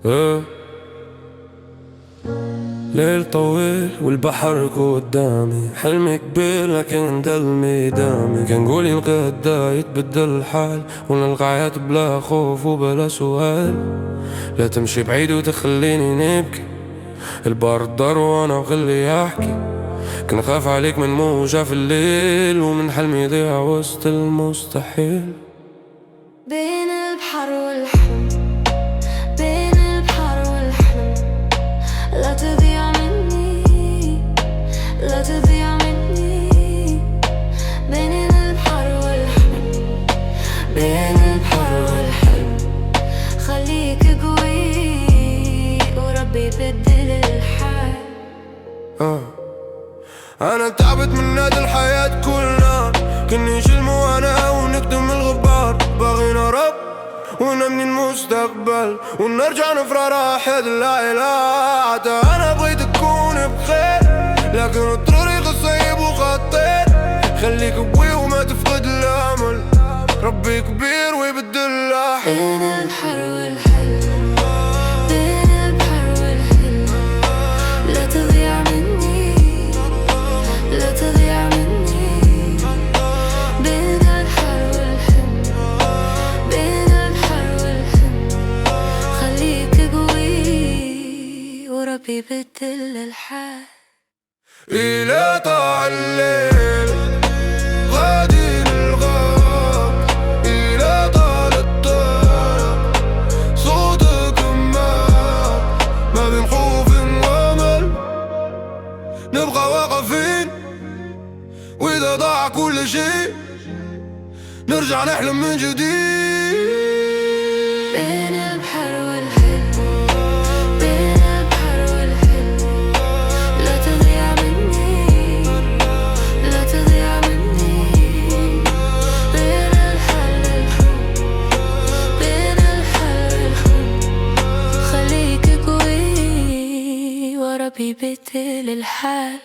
إيه. ليل طويل والبحر قدامي، حلمي كبير لكن دلمي دامي. كان قولي الغدا يتبدل الحال، ونلقى بلا خوف وبلا سؤال. لا تمشي بعيد وتخليني نبكي، البرد ضر وانا وخلي احكي. كنخاف عليك من موجة في الليل، ومن حلمي يضيع وسط المستحيل. بين البحر والحلم، بين البحر والحلم، لا تضيع مني، لا تضيع مني. بين البحر والحلم، بين البحر والحلم، خليك قوي وربي يبدل الحال. أنا تعبت من هاد الحياة كلنا، كني نشيل موانا ونكتم الغبار. باغي نهرب ونبني المستقبل، ونرجع نفرح راحة العائلات. أنا بغيت تكون بخير، لكن الطريق صعيب وخطير. خليك قوي وما تفقد الأمل، ربي كبير ويبدل الأحلام. بين البحر والحلم، بين البحر والحلم، لا تضيع مني، لا تضيع مني. بين البحر والحلم، بين البحر والحلم، خليك قوي وربي يبدل الحال. إلى طاع الليل غادي للغاب، إلى طال الطرق صوتك ما بين خوف وأمل. نبقى واقفين وإذا ضاع كل شيء نرجع نحلم من جديد. بين البحر والحلم، بين البحر والحلم، لا تضيع مني، لا تضيع مني. بين البحر والحلم، بين البحر والحلم، خليك قوي وربي يبدل الحال.